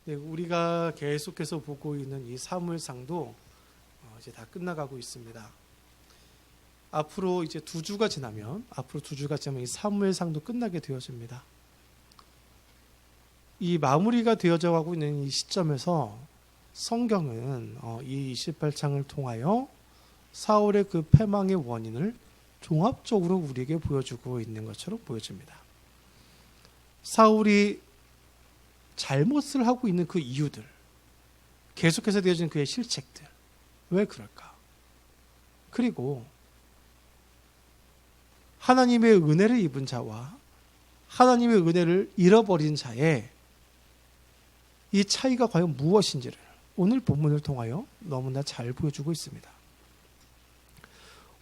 네, 우리가 계속해서 보고 있는 이 사무엘상도 이제 다 끝나가고 있습니다. 앞으로 이제 두 주가 지나면 이 사무엘상도 끝나게 되어집니다. 이 마무리가 되어져 가고 있는 이 시점에서 성경은 이 28장을 통하여 사울의 그 패망의 원인을 종합적으로 우리에게 보여주고 있는 것처럼 보여집니다. 사울이 잘못을 하고 있는 그 이유들, 계속해서 되어지는 그의 실책들, 왜 그럴까? 그리고 하나님의 은혜를 입은 자와 하나님의 은혜를 잃어버린 자의 이 차이가 과연 무엇인지를 오늘 본문을 통하여 너무나 잘 보여주고 있습니다.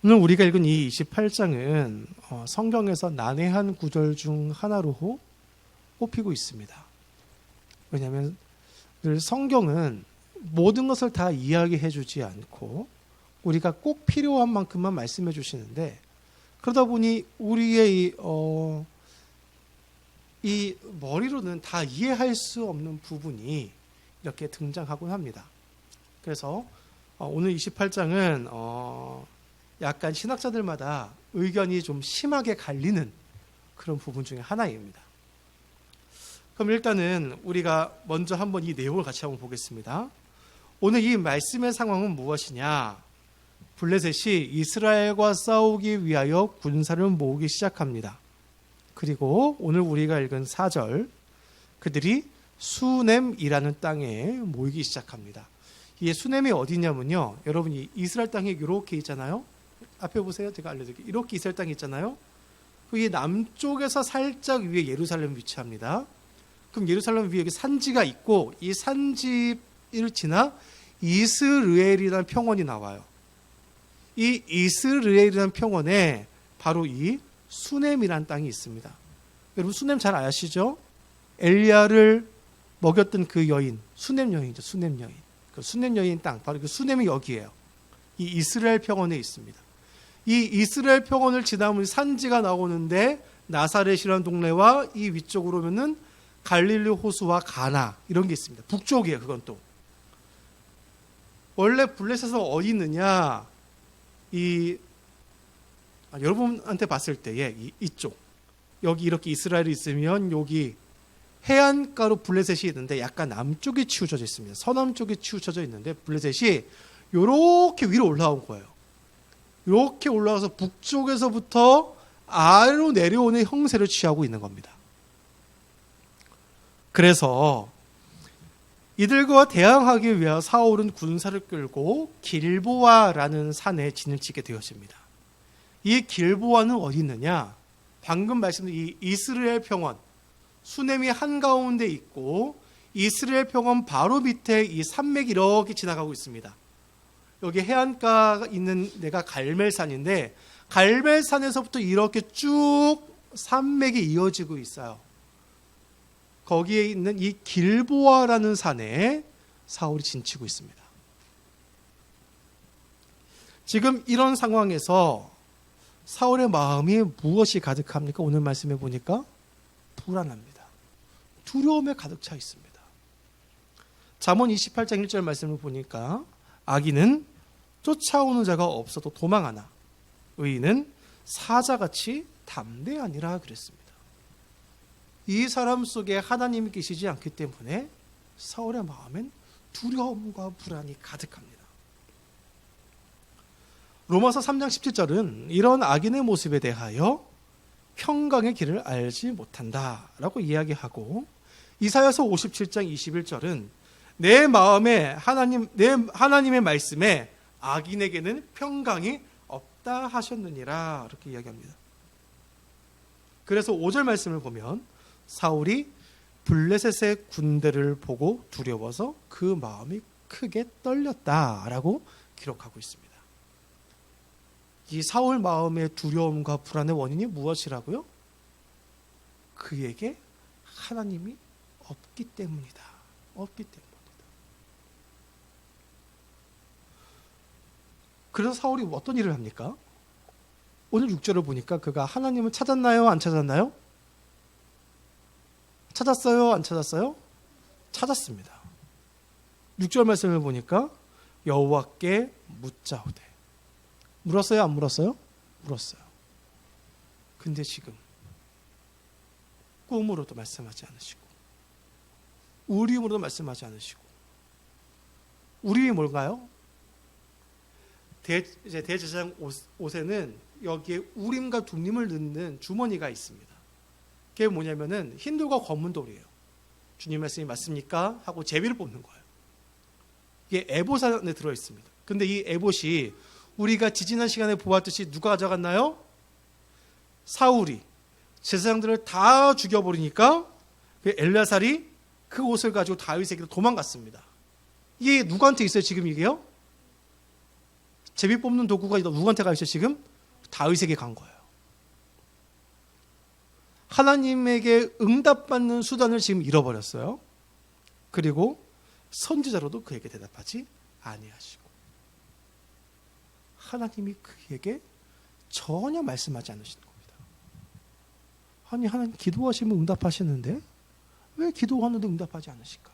오늘 우리가 읽은 이 28장은 성경에서 난해한 구절 중 하나로 꼽히고 있습니다. 왜냐하면 늘 성경은 모든 것을 다 이야기해 주지 않고 우리가 꼭 필요한 만큼만 말씀해 주시는데, 그러다 보니 우리의 이 머리로는 다 이해할 수 없는 부분이 이렇게 등장하곤 합니다. 그래서 오늘 28장은 약간 신학자들마다 의견이 좀 심하게 갈리는 그런 부분 중에 하나입니다. 그럼 일단은 우리가 먼저 한번 이 내용을 같이 한번 보겠습니다. 오늘 이 말씀의 상황은 무엇이냐? 블레셋이 이스라엘과 싸우기 위하여 군사를 모으기 시작합니다. 그리고 오늘 우리가 읽은 4절, 그들이 수넴이라는 땅에 모이기 시작합니다. 이 수넴이 어디냐면요, 여러분 이 이스라엘 땅이 이렇게 있잖아요. 앞에 보세요. 제가 알려드릴게요. 이렇게 이스라엘 땅이 있잖아요. 이 남쪽에서 살짝 위에 예루살렘 위치합니다. 그럼 예루살렘 위에 여기 산지가 있고, 이 산지를 지나 이스르엘이라는 평원이 나와요. 이 이스르엘이라는 평원에 바로 이 수넴이라는 땅이 있습니다. 여러분 수넴 잘 아시죠? 엘리야를 먹였던 그 여인, 수넴 여인이죠. 수넴 여인. 그 수넴 여인 땅, 바로 그 수넴이 여기예요. 이 이스라엘 평원에 있습니다. 이 이스라엘 평원을 지나면 산지가 나오는데 나사렛이라는 동네와 이 위쪽으로 오면은 갈릴리 호수와 가나 이런 게 있습니다. 북쪽이에요. 그건 또 원래 블레셋은 어디 있느냐? 여러분한테 봤을 때에 이쪽 여기 이렇게 이스라엘이 있으면 여기 해안가로 블레셋이 있는데 약간 남쪽에 치우쳐져 있습니다. 서남쪽에 치우쳐져 있는데 블레셋이 이렇게 위로 올라온 거예요. 이렇게 올라와서 북쪽에서부터 아래로 내려오는 형세를 취하고 있는 겁니다. 그래서 이들과 대항하기 위하여 사울은 군사를 끌고 길보아라는 산에 진을 치게 되었습니다. 이 길보아는 어디 있느냐? 방금 말씀드린 이 이스라엘 평원, 수넴이 한가운데 있고 이스라엘 평원 바로 밑에 이 산맥이 이렇게 지나가고 있습니다. 여기 해안가가 있는 데가 갈멜산인데 갈멜산에서부터 이렇게 쭉 산맥이 이어지고 있어요. 거기에 있는 이 길보아라는 산에 사울이 진치고 있습니다. 지금 이런 상황에서 사울의 마음이 무엇이 가득합니까? 오늘 말씀해 보니까 불안합니다. 두려움에 가득 차 있습니다. 잠언 28장 1절 말씀을 보니까 악인은 쫓아오는 자가 없어도 도망하나 의인은 사자같이 담대하니라 그랬습니다. 이 사람 속에 하나님이 계시지 않기 때문에 사울의 마음엔 두려움과 불안이 가득합니다. 로마서 3장 17절은 이런 악인의 모습에 대하여 평강의 길을 알지 못한다라고 이야기하고, 이사야서 57장 21절은 내 하나님의 말씀에 악인에게는 평강이 없다 하셨느니라 이렇게 이야기합니다. 그래서 5절 말씀을 보면 사울이 블레셋의 군대를 보고 두려워서 그 마음이 크게 떨렸다라고 기록하고 있습니다. 이 사울 마음의 두려움과 불안의 원인이 무엇이라고요? 그에게 하나님이 없기 때문이다. 없기 때문이다. 그래서 사울이 어떤 일을 합니까? 오늘 6절을 보니까 그가 하나님을 찾았나요? 안 찾았나요? 찾았어요? 안 찾았어요? 찾았습니다. 6절 말씀을 보니까 여호와께 묻자오되. 물었어요? 안 물었어요? 물었어요. 근데 지금 꿈으로도 말씀하지 않으시고 우림으로도 말씀하지 않으시고 우림이 뭘까요? 대제사장 옷에는 여기에 우림과 둠림을 넣는 주머니가 있습니다. 그게 뭐냐면은 흰 돌과 검은 돌이에요. 주님 말씀이 맞습니까? 하고 제비를 뽑는 거예요. 이게 에봇 안에 들어있습니다. 근데 이 에봇이 우리가 지지난 시간에 보았듯이 누가 가져갔나요? 사울이 제사장들을 다 죽여버리니까 엘야살이 그 옷을 가지고 다윗에게로 도망갔습니다. 이게 누구한테 있어요 지금 이게요? 제비 뽑는 도구가 누구한테 가 있어요 지금? 다윗에게 간 거예요. 하나님에게 응답받는 수단을 지금 잃어버렸어요. 그리고 선지자로도 그에게 대답하지 아니하시고 하나님이 그에게 전혀 말씀하지 않으시는 겁니다. 아니 하나님 기도하시면 응답하시는데 왜 기도하는데 응답하지 않으실까?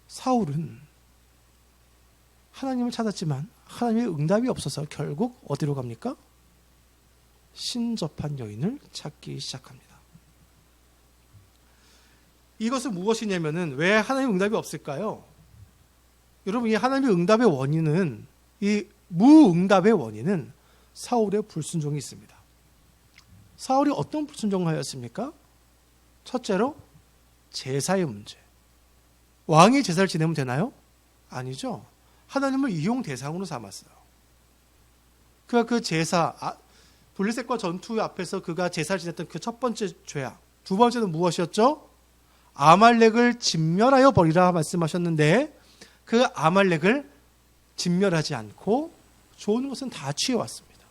사울은 하나님을 찾았지만 하나님의 응답이 없어서 결국 어디로 갑니까? 신접한 여인을 찾기 시작합니다. 이것은 무엇이냐면은 왜 하나님의 응답이 없을까요? 여러분 이 하나님의 응답의 원인은 이 무응답의 원인은 사울의 불순종이 있습니다. 사울이 어떤 불순종을 하였습니까? 첫째로 제사의 문제. 왕이 제사를 지내면 되나요? 아니죠. 하나님을 이용 대상으로 삼았어요. 그가 그 제사, 블레셋과 전투 앞에서 그가 제사를 지냈던 그 첫 번째 죄악. 두 번째는 무엇이었죠? 아말렉을 진멸하여 버리라 말씀하셨는데 그 아말렉을 진멸하지 않고 좋은 것은 다 취해왔습니다.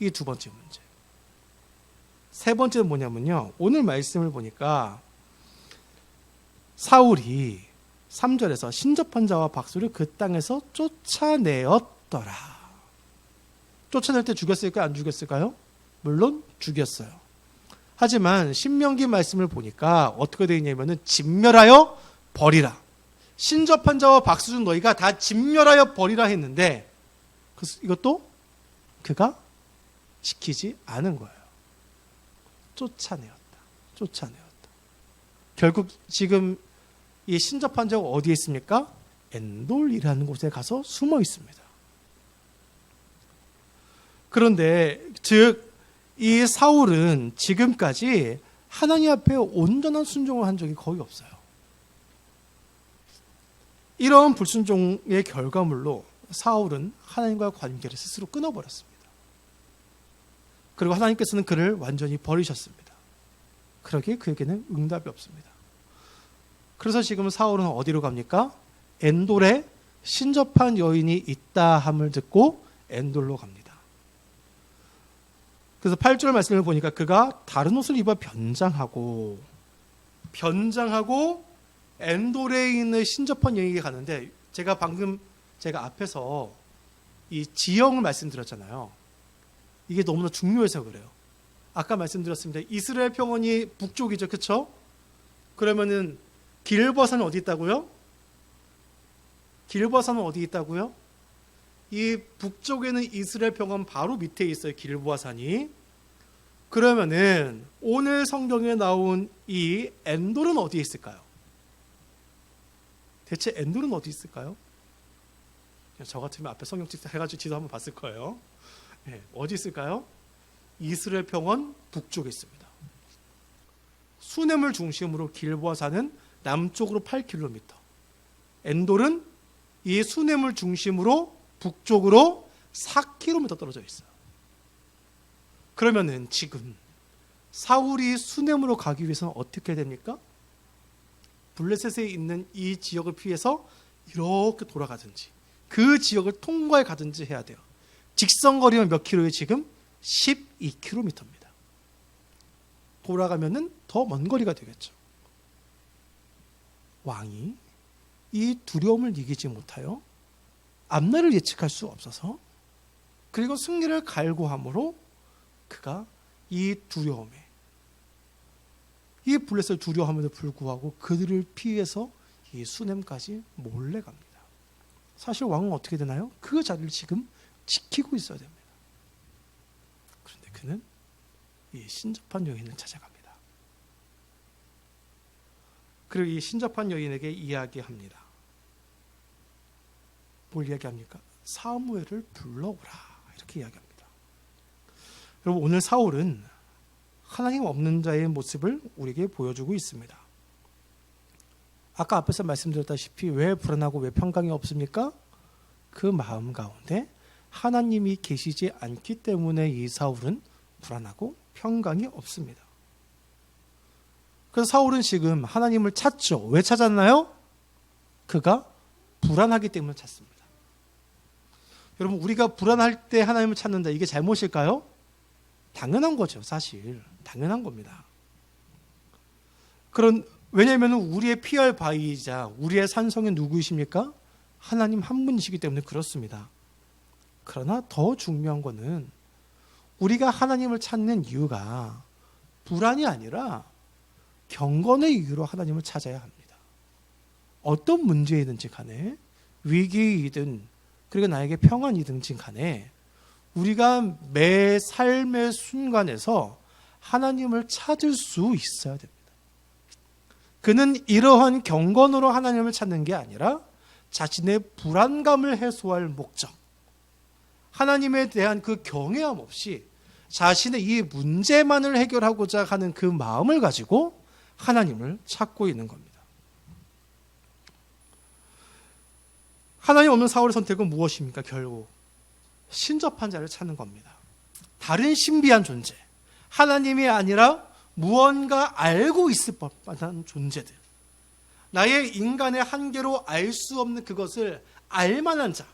이게 두 번째 문제. 세 번째는 뭐냐면요. 오늘 말씀을 보니까 사울이 3절에서 신접한 자와 박수를 그 땅에서 쫓아내었더라. 쫓아낼 때 죽였을까요? 안 죽였을까요? 물론 죽였어요. 하지만 신명기 말씀을 보니까 어떻게 되어 있냐면 진멸하여 버리라. 신접한 자와 박수 준 너희가 다 진멸하여 버리라 했는데 이것도 그가 지키지 않은 거예요. 쫓아내었다. 결국 지금 이 신접한 자가 어디에 있습니까? 엔돌이라는 곳에 가서 숨어 있습니다. 그런데 즉 이 사울은 지금까지 하나님 앞에 온전한 순종을 한 적이 거의 없어요. 이런 불순종의 결과물로 사울은 하나님과의 관계를 스스로 끊어버렸습니다. 그리고 하나님께서는 그를 완전히 버리셨습니다. 그러기에 그에게는 응답이 없습니다. 그래서 지금 사울은 어디로 갑니까? 엔돌에 신접한 여인이 있다 함을 듣고 엔돌로 갑니다. 그래서 8절 말씀을 보니까 그가 다른 옷을 입어 변장하고 엔돌에 있는 신접한 여인에게 가는데 제가 앞에서 이 지형을 말씀드렸잖아요. 이게 너무나 중요해서 그래요. 아까 말씀드렸습니다. 이스라엘 평원이 북쪽이죠. 그렇죠? 그러면은 길보아산은 어디 있다고요? 길보아산은 어디 있다고요? 이 북쪽에는 이스라엘 평원 바로 밑에 있어요. 길보아산이. 그러면은 오늘 성경에 나온 이 엔돌은 어디에 있을까요? 대체 엔돌은 어디 있을까요? 저 같으면 앞에 성경 해가지고 지도 한번 봤을 거예요. 네, 어디 있을까요? 이스라엘 평원 북쪽에 있습니다. 수넴을 중심으로 길보아산은 남쪽으로 8km. 엔돌은 이 수넴을 중심으로 북쪽으로 4km 떨어져 있어요. 그러면은 지금 사울이 수넴으로 가기 위해서는 어떻게 됩니까? 블레셋에 있는 이 지역을 피해서 이렇게 돌아가든지 그 지역을 통과해 가든지 해야 돼요. 직선거리는 몇 킬로예요 지금? 12km입니다. 돌아가면은 더 먼 거리가 되겠죠. 왕이 이 두려움을 이기지 못하여 앞날을 예측할 수 없어서 그리고 승리를 갈구함으로 그가 이 두려움에 이 블레셋을 두려워함에도 불구하고 그들을 피해서 이 수넴까지 몰래 갑니다. 사실 왕은 어떻게 되나요? 그 자리를 지금 지키고 있어야 됩니다. 그런데 그는 이 신접한 여인을 찾아갑니다. 그리고 이 신접한 여인에게 이야기합니다. 뭘 이야기합니까? 사무엘을 불러오라, 이렇게 이야기합니다. 여러분, 오늘 사울은 하나님 없는 자의 모습을 우리에게 보여주고 있습니다. 아까 앞에서 말씀드렸다시피 왜 불안하고 왜 평강이 없습니까? 그 마음 가운데 하나님이 계시지 않기 때문에 이 사울은 불안하고 평강이 없습니다. 그래서 사울은 지금 하나님을 찾죠. 왜 찾았나요? 그가 불안하기 때문에 찾습니다. 여러분, 우리가 불안할 때 하나님을 찾는다, 이게 잘못일까요? 당연한 거죠. 사실 당연한 겁니다. 왜냐하면 우리의 피할 바위이자 우리의 산성이 누구이십니까? 하나님 한 분이시기 때문에 그렇습니다. 그러나 더 중요한 거는 우리가 하나님을 찾는 이유가 불안이 아니라 경건의 이유로 하나님을 찾아야 합니다. 어떤 문제이든지 간에, 위기이든 그리고 나에게 평안이든지 간에 우리가 매 삶의 순간에서 하나님을 찾을 수 있어야 됩니다. 그는 이러한 경건으로 하나님을 찾는 게 아니라 자신의 불안감을 해소할 목적, 하나님에 대한 그 경외함 없이 자신의 이 문제만을 해결하고자 하는 그 마음을 가지고 하나님을 찾고 있는 겁니다. 하나님 없는 사울의 선택은 무엇입니까? 결국 신접한 자를 찾는 겁니다. 다른 신비한 존재, 하나님이 아니라 무언가 알고 있을 법한 존재들, 나의 인간의 한계로 알 수 없는 그것을 알만한 자,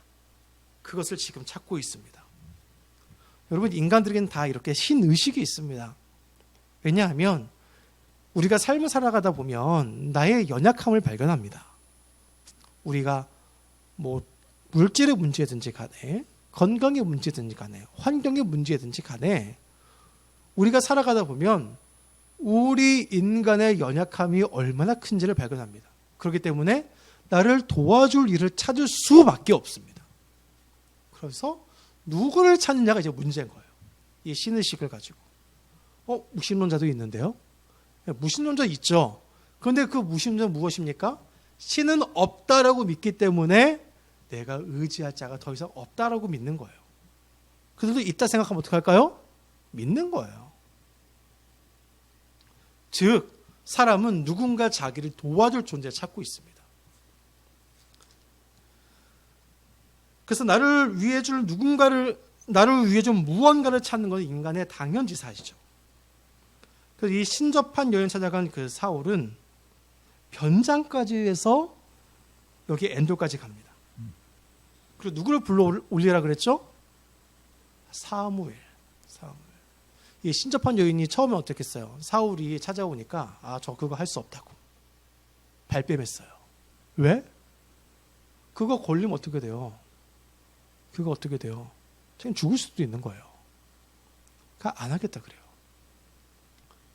그것을 지금 찾고 있습니다. 여러분, 인간들에게는 다 이렇게 신의식이 있습니다. 왜냐하면 우리가 삶을 살아가다 보면 나의 연약함을 발견합니다. 우리가 물질의 문제든지 간에, 건강의 문제든지 간에, 환경의 문제든지 간에 우리가 살아가다 보면 우리 인간의 연약함이 얼마나 큰지를 발견합니다. 그렇기 때문에 나를 도와줄 일을 찾을 수밖에 없습니다. 그래서 누구를 찾느냐가 이제 문제인 거예요. 이 신의식을 가지고. 무신론자도 있는데요. 무신론자 있죠. 그런데 그 무신론자는 무엇입니까? 신은 없다라고 믿기 때문에 내가 의지할 자가 더 이상 없다라고 믿는 거예요. 그들도 있다 생각하면 어떡할까요? 믿는 거예요. 즉, 사람은 누군가 자기를 도와줄 존재를 찾고 있습니다. 그래서 나를 위해 줄 무언가를 찾는 것은 인간의 당연지사이죠. 그래서 이 신접한 여인 찾아간 그 사울은 변장까지 해서 여기 엔도까지 갑니다. 그리고 누구를 불러 올리라 그랬죠? 사무엘. 이 신접한 여인이 처음에 어떻겠어요? 사울이 찾아오니까 저 그거 할 수 없다고 발뺌했어요. 왜? 그거 걸리면 어떻게 돼요? 지금 죽을 수도 있는 거예요. 그러니까 안 하겠다 그래요.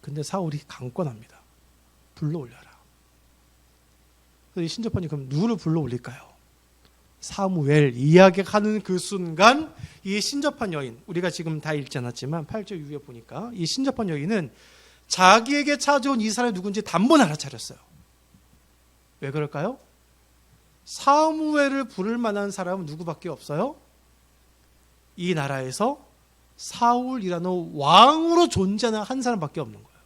근데 사울이 강권합니다. 불러 올려라. 그래서 이 신접한 여인, 그럼 누구를 불러 올릴까요? 사무엘 이야기하는 그 순간 이 신접한 여인, 우리가 지금 다 읽지 않았지만 8절 이후에 보니까 이 신접한 여인은 자기에게 찾아온 이 사람이 누군지 단번에 알아차렸어요. 왜 그럴까요? 사무엘을 부를 만한 사람은 누구밖에 없어요? 이 나라에서 사울이라는 왕으로 존재하는 한 사람밖에 없는 거예요.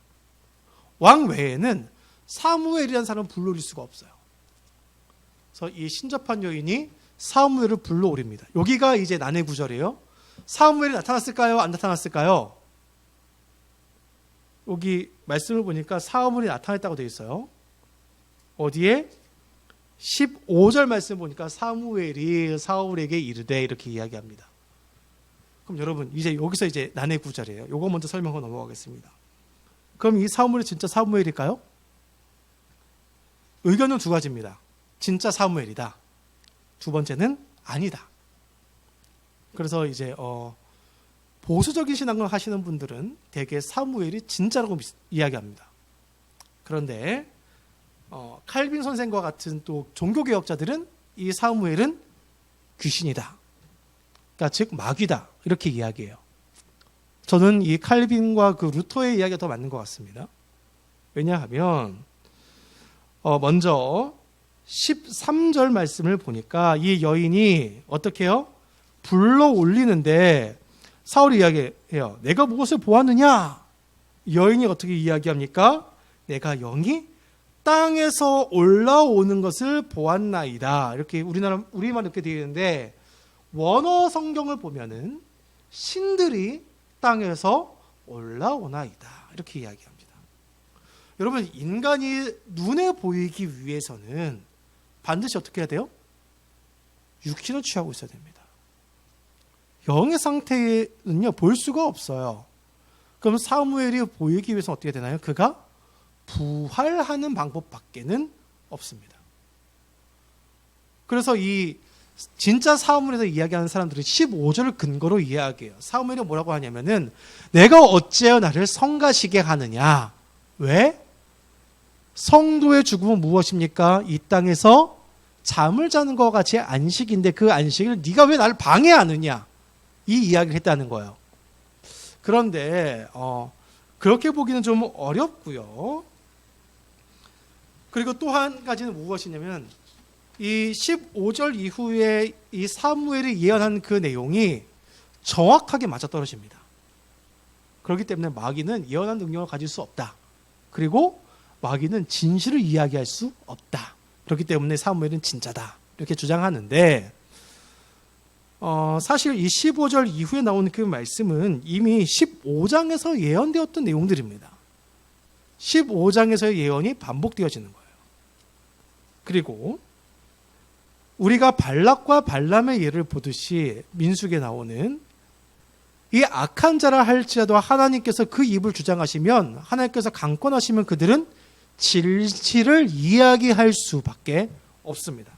왕 외에는 사무엘이라는 사람을 불러올릴 수가 없어요. 그래서 이 신접한 여인이 사무엘을 불러오립니다. 여기가 이제 난해 구절이에요. 사무엘이 나타났을까요? 안 나타났을까요? 여기 말씀을 보니까 사무엘이 나타났다고 되어 있어요. 어디에? 15절 말씀 보니까 사무엘이 사울에게 이르되 이렇게 이야기합니다. 그럼 여러분, 이제 여기서 이제 난해 구절이에요. 요거 먼저 설명하고 넘어가겠습니다. 그럼 이 사무엘이 진짜 사무엘일까요? 의견은 두 가지입니다. 진짜 사무엘이다. 두 번째는 아니다. 그래서 이제 보수적인 신앙을 하시는 분들은 대개 사무엘이 진짜라고 이야기합니다. 그런데 칼빈 선생과 같은 또 종교개혁자들은 이 사무엘은 귀신이다. 그러니까 즉 마귀다. 이렇게 이야기해요. 저는 이 칼빈과 그 루터의 이야기가 더 맞는 것 같습니다. 왜냐하면 먼저 13절 말씀을 보니까 이 여인이 어떻게 해요? 불러 올리는데 사울이 이야기해요. 내가 무엇을 보았느냐? 여인이 어떻게 이야기합니까? 내가 영이 땅에서 올라오는 것을 보았나이다. 이렇게 우리말 이렇게 되어 있는데 원어 성경을 보면은 신들이 땅에서 올라오나이다. 이렇게 이야기합니다. 여러분, 인간이 눈에 보이기 위해서는 반드시 어떻게 해야 돼요? 육신을 취하고 있어야 됩니다. 영의 상태는요, 볼 수가 없어요. 그럼 사무엘이 보이기 위해서 어떻게 되나요? 그가 부활하는 방법밖에는 없습니다. 그래서 이 진짜 사무엘에서 이야기하는 사람들은 15절을 근거로 이야기해요. 사무엘이 뭐라고 하냐면은 내가 어찌하여 나를 성가시게 하느냐. 왜? 성도의 죽음은 무엇입니까? 이 땅에서 잠을 자는 것 같이 안식인데 그 안식을 네가 왜 나를 방해하느냐. 이 이야기를 했다는 거예요. 그런데 그렇게 보기는 좀 어렵고요. 그리고 또 한 가지는 무엇이냐면 이 15절 이후에 이 사무엘이 예언한 그 내용이 정확하게 맞아떨어집니다. 그렇기 때문에 마귀는 예언한 능력을 가질 수 없다. 그리고 마귀는 진실을 이야기할 수 없다. 그렇기 때문에 사무엘은 진짜다. 이렇게 주장하는데 사실 이 15절 이후에 나오는 그 말씀은 이미 15장에서 예언되었던 내용들입니다. 15장에서의 예언이 반복되어지는 거예요. 그리고 우리가 발락과 발람의 예를 보듯이 민수기에 나오는 이 악한 자라 할지라도 하나님께서 그 입을 주장하시면 하나님께서 강권하시면 그들은 진실을 이야기할 수밖에 없습니다.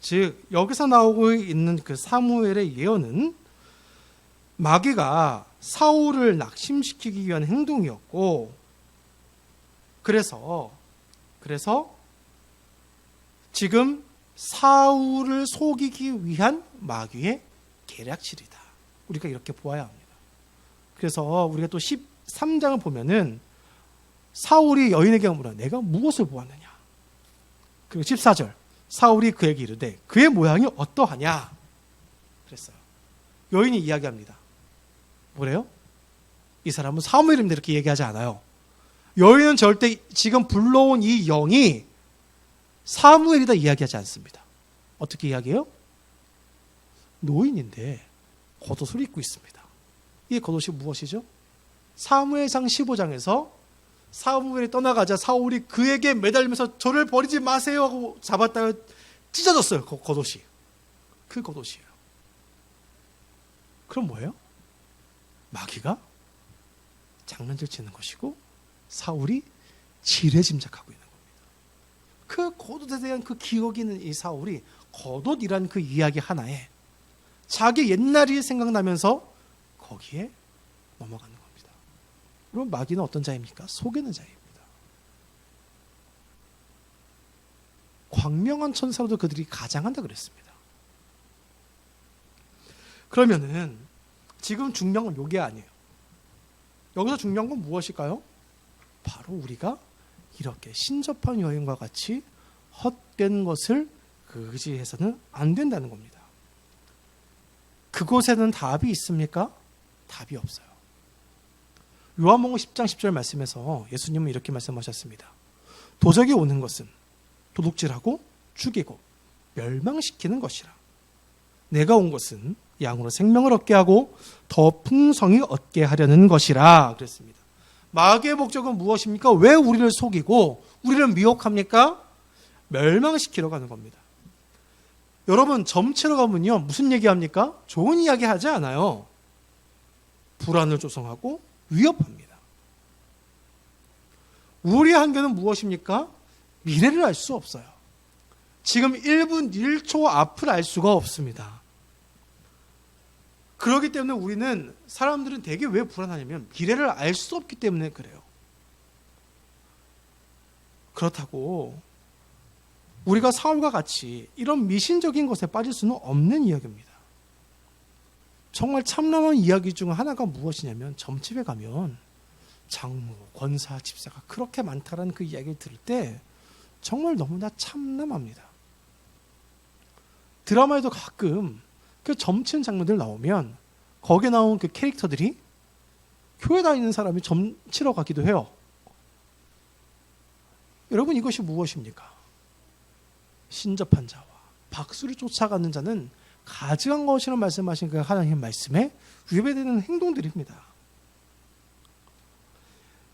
즉 여기서 나오고 있는 그 사무엘의 예언은 마귀가 사울을 낙심시키기 위한 행동이었고 그래서 지금 사울을 속이기 위한 마귀의 계략실이다. 우리가 이렇게 보아야 합니다. 그래서 우리가 또 13장을 보면은 사울이 여인에게 물어 내가 무엇을 보았느냐. 그리고 14절 사울이 그에게 이르되 그의 모양이 어떠하냐 그랬어요. 여인이 이야기합니다. 뭐래요? 이 사람은 사무엘입니다. 이렇게 얘기하지 않아요. 여인은 절대 지금 불러온 이 영이 사무엘이다 이야기하지 않습니다. 어떻게 이야기해요? 노인인데 겉옷을 입고 있습니다. 이 겉옷이 무엇이죠? 사무엘상 15장에서 사무엘이 떠나가자 사울이 그에게 매달리면서 저를 버리지 마세요 하고 잡았다가 찢어졌어요. 그 겉옷이. 그 겉옷이에요. 그럼 뭐예요? 마귀가 장난질 치는 것이고 사울이 지레짐작하고 있는 겁니다. 그 겉옷에 대한 그 기억이 있는 이 사울이 겉옷이란 그 이야기 하나에 자기 옛날이 생각나면서 거기에 넘어가는 겁니다. 그럼 마귀는 어떤 자입니까? 속이는 자입니다. 광명한 천사로도 그들이 가장한다 그랬습니다. 그러면은 지금 중요한 건 이게 아니에요. 여기서 중요한 건 무엇일까요? 바로 우리가 이렇게 신접한 여인과 같이 헛된 것을 의지해서는 안 된다는 겁니다. 그곳에는 답이 있습니까? 답이 없어요. 요한복음 10장 10절 말씀에서 예수님은 이렇게 말씀하셨습니다. 도적이 오는 것은 도둑질하고 죽이고 멸망시키는 것이라. 내가 온 것은 양으로 생명을 얻게 하고 더 풍성히 얻게 하려는 것이라 그랬습니다. 마귀의 목적은 무엇입니까? 왜 우리를 속이고 우리를 미혹합니까? 멸망시키려고 하는 겁니다. 여러분 점치러 가면요 무슨 얘기합니까? 좋은 이야기 하지 않아요. 불안을 조성하고 위협합니다. 우리의 한계는 무엇입니까? 미래를 알 수 없어요. 지금 1분 1초 앞을 알 수가 없습니다. 그렇기 때문에 우리는 사람들은 되게 왜 불안하냐면 미래를 알 수 없기 때문에 그래요. 그렇다고 우리가 사울과 같이 이런 미신적인 것에 빠질 수는 없는 이야기입니다. 정말 참남한 이야기 중 하나가 무엇이냐면, 점집에 가면 장모, 권사, 집사가 그렇게 많다라는 그 이야기를 들을 때 정말 너무나 참남합니다. 드라마에도 가끔 그 점치는 장면들 나오면 거기에 나온 그 캐릭터들이 교회 다니는 사람이 점치러 가기도 해요. 여러분, 이것이 무엇입니까? 신접한 자와 박수를 쫓아가는 자는 가증한 것이라고 말씀하신 그 하나님의 말씀에 위배되는 행동들입니다.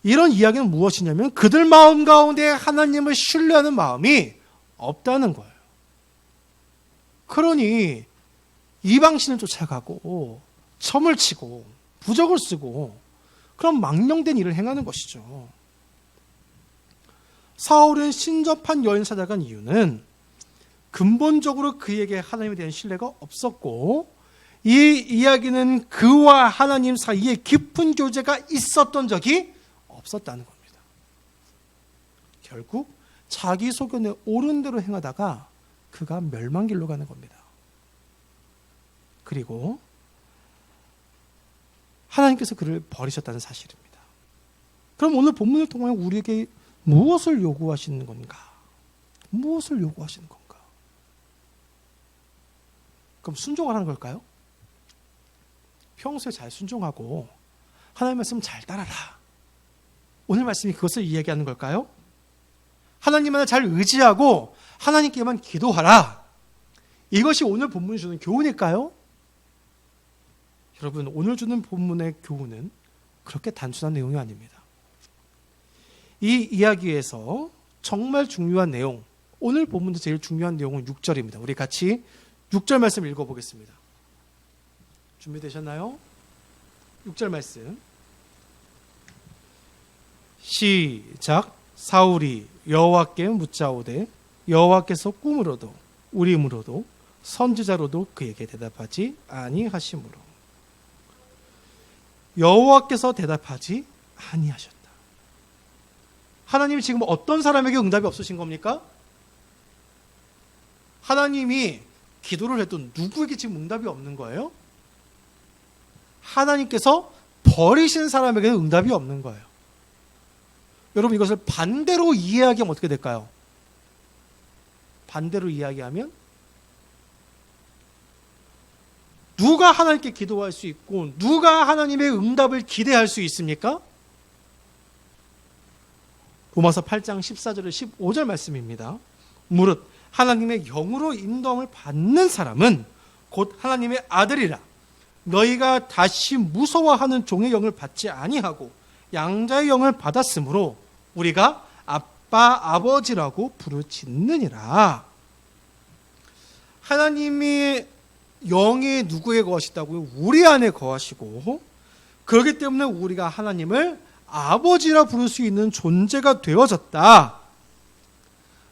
이런 이야기는 무엇이냐면, 그들 마음 가운데 하나님을 신뢰하는 마음이 없다는 거예요. 그러니 이방신을 쫓아가고 점을 치고 부적을 쓰고 그런 망령된 일을 행하는 것이죠. 사울은 신접한 여인 찾아간 이유는 근본적으로 그에게 하나님에 대한 신뢰가 없었고, 이 이야기는 그와 하나님 사이에 깊은 교제가 있었던 적이 없었다는 겁니다. 결국 자기 소견에 옳은 대로 행하다가 그가 멸망길로 가는 겁니다. 그리고 하나님께서 그를 버리셨다는 사실입니다. 그럼 오늘 본문을 통해 우리에게 무엇을 요구하시는 건가? 무엇을 요구하시는 건가? 그럼 순종하라는 걸까요? 평소에 잘 순종하고 하나님 말씀 잘 따라라. 오늘 말씀이 그것을 이야기하는 걸까요? 하나님만을 잘 의지하고 하나님께만 기도하라. 이것이 오늘 본문이 주는 교훈일까요? 여러분, 오늘 주는 본문의 교훈은 그렇게 단순한 내용이 아닙니다. 이 이야기에서 정말 중요한 내용, 오늘 본문도 제일 중요한 내용은 6절입니다. 우리 같이 6절 말씀 읽어보겠습니다. 준비되셨나요? 6절 말씀 시작. 사울이 여호와께 묻자오되 여호와께서 꿈으로도 우림으로도 선지자로도 그에게 대답하지 아니하시므로. 여호와께서 대답하지 아니하셨다. 하나님이 지금 어떤 사람에게 응답이 없으신 겁니까? 하나님이 기도를 해도 누구에게 지금 응답이 없는 거예요? 하나님께서 버리신 사람에게는 응답이 없는 거예요. 여러분, 이것을 반대로 이해하기면 어떻게 될까요? 반대로 이야기하면 누가 하나님께 기도할 수 있고 누가 하나님의 응답을 기대할 수 있습니까? 로마서 8장 14절에 15절 말씀입니다. 무릇 하나님의 영으로 인도함을 받는 사람은 곧 하나님의 아들이라. 너희가 다시 무서워하는 종의 영을 받지 아니하고 양자의 영을 받았으므로 우리가 아빠 아버지라고 부르짖느니라. 하나님이 영이 누구에 거하시다고요? 우리 안에 거하시고, 그렇기 때문에 우리가 하나님을 아버지라 부를 수 있는 존재가 되어졌다.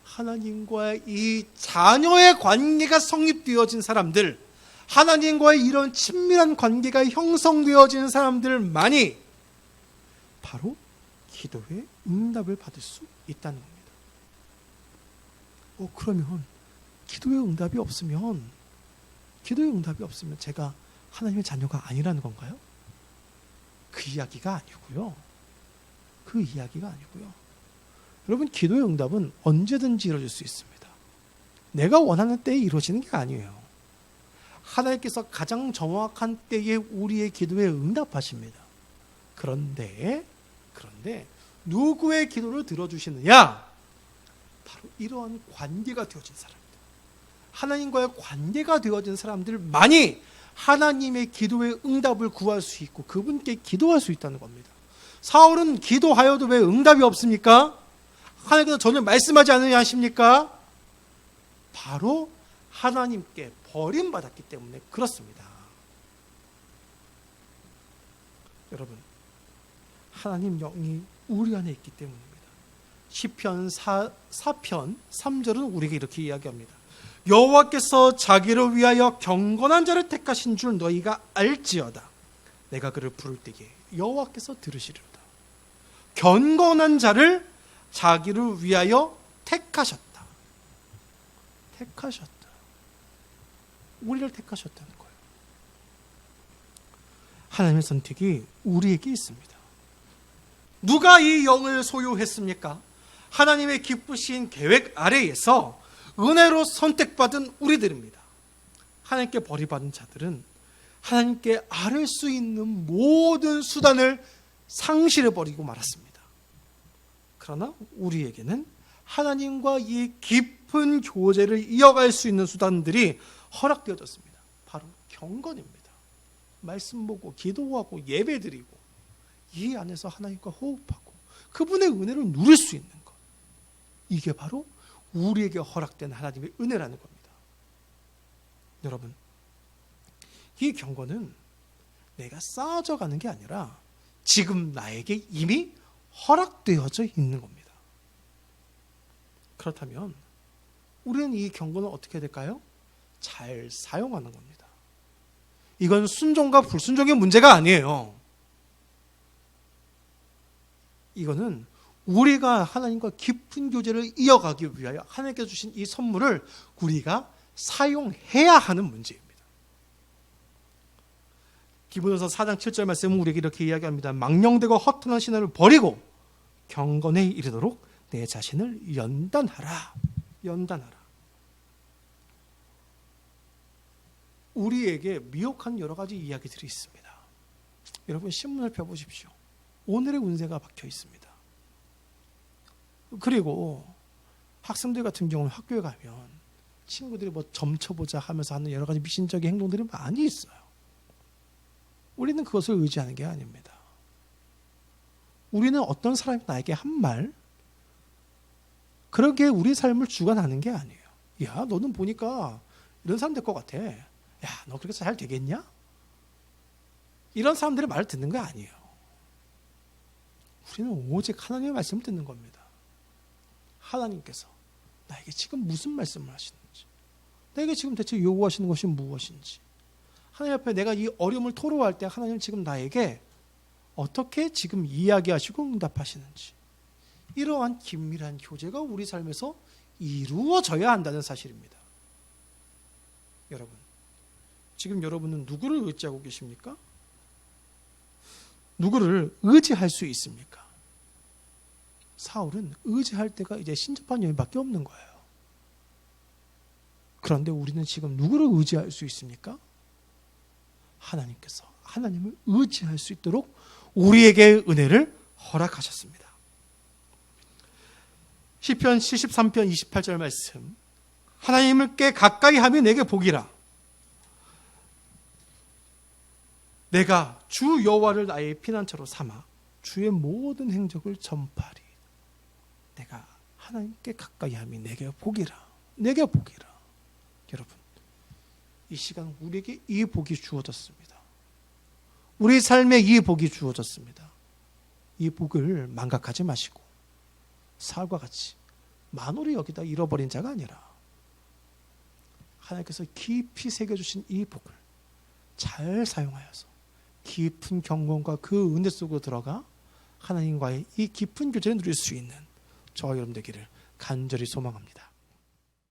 하나님과의 이 자녀의 관계가 성립되어진 사람들, 하나님과의 이런 친밀한 관계가 형성되어진 사람들만이 바로 기도의 응답을 받을 수 있다는 겁니다. 그러면 기도의 응답이 없으면 제가 하나님의 자녀가 아니라는 건가요? 그 이야기가 아니고요. 여러분, 기도의 응답은 언제든지 이루어질 수 있습니다. 내가 원하는 때에 이루어지는 게 아니에요. 하나님께서 가장 정확한 때에 우리의 기도에 응답하십니다. 그런데 누구의 기도를 들어주시느냐? 바로 이러한 관계가 되어진 사람입니다. 하나님과의 관계가 되어진 사람들만이 하나님의 기도의 응답을 구할 수 있고 그분께 기도할 수 있다는 겁니다. 사울은 기도하여도 왜 응답이 없습니까? 하나님께서 전혀 말씀하지 않으냐 하십니까? 바로 하나님께 버림받았기 때문에 그렇습니다. 여러분, 하나님 영이 우리 안에 있기 때문입니다. 시편 4편 3절은 우리에게 이렇게 이야기합니다. 여호와께서 자기를 위하여 경건한 자를 택하신 줄 너희가 알지어다. 내가 그를 부를 때에 여호와께서 들으시리로다. 경건한 자를 자기를 위하여 택하셨다. 택하셨다. 우리를 택하셨다는 거예요. 하나님의 선택이 우리에게 있습니다. 누가 이 영을 소유했습니까? 하나님의 기쁘신 계획 아래에서 은혜로 선택받은 우리들입니다. 하나님께 버림받은 자들은 하나님께 아뢰 수 있는 모든 수단을 상실해버리고 말았습니다. 그러나 우리에게는 하나님과 이 깊은 교제를 이어갈 수 있는 수단들이 허락되어졌습니다. 바로 경건입니다. 말씀 보고 기도하고 예배드리고 이 안에서 하나님과 호흡하고 그분의 은혜를 누릴 수 있는 것. 이게 바로 우리에게 허락된 하나님의 은혜라는 겁니다. 여러분, 이 경건은 내가 쌓아져 가는 게 아니라 지금 나에게 이미 허락되어져 있는 겁니다. 그렇다면 우리는 이 경건을 어떻게 해야 될까요? 잘 사용하는 겁니다. 이건 순종과 불순종의 문제가 아니에요. 이거는 우리가 하나님과 깊은 교제를 이어가기 위하여 하나님께서 주신 이 선물을 우리가 사용해야 하는 문제입니다. 디모데후서 4장 7절 말씀은 우리에게 이렇게 이야기합니다. 망령되고 허탄한 신화를 버리고 경건에 이르도록 내 자신을 연단하라. 연단하라. 우리에게 미혹한 여러 가지 이야기들이 있습니다. 여러분 신문을 펴보십시오. 오늘의 운세가 박혀 있습니다. 그리고 학생들 같은 경우는 학교에 가면 친구들이 뭐 점쳐보자 하면서 하는 여러 가지 미신적인 행동들이 많이 있어요. 우리는 그것을 의지하는 게 아닙니다. 우리는 어떤 사람이 나에게 한 말, 그렇게 우리 삶을 주관하는 게 아니에요. 야, 너는 보니까 이런 사람 될 것 같아. 야, 너 그렇게 잘 되겠냐? 이런 사람들의 말을 듣는 거 아니에요. 우리는 오직 하나님의 말씀을 듣는 겁니다. 하나님께서 나에게 지금 무슨 말씀을 하시는지, 나에게 지금 대체 요구하시는 것이 무엇인지, 하나님 앞에 내가 이 어려움을 토로할 때 하나님은 지금 나에게 어떻게 지금 이야기하시고 응답하시는지, 이러한 긴밀한 교제가 우리 삶에서 이루어져야 한다는 사실입니다. 여러분, 지금 여러분은 누구를 의지하고 계십니까? 누구를 의지할 수 있습니까? 사울은 의지할 때가 이제 신접한 여인밖에 없는 거예요. 그런데 우리는 지금 누구를 의지할 수 있습니까? 하나님께서 하나님을 의지할 수 있도록 우리에게 은혜를 허락하셨습니다. 시편 73편 28절 말씀, 하나님께 가까이 하면 내게 복이라. 내가 주 여호와를 나의 피난처로 삼아 주의 모든 행적을 전파리. 내가 하나님께 가까이 하면 내게 복이라. 내게 복이라. 여러분, 이 시간 우리에게 이 복이 주어졌습니다. 우리 삶에 이 복이 주어졌습니다. 이 복을 망각하지 마시고 사울과 같이 만홀히 여기다 잃어버린 자가 아니라 하나님께서 깊이 새겨주신 이 복을 잘 사용하여서 깊은 경건과 그 은혜 속으로 들어가 하나님과의 이 깊은 교제를 누릴 수 있는 저와 여러분 되기를 간절히 소망합니다.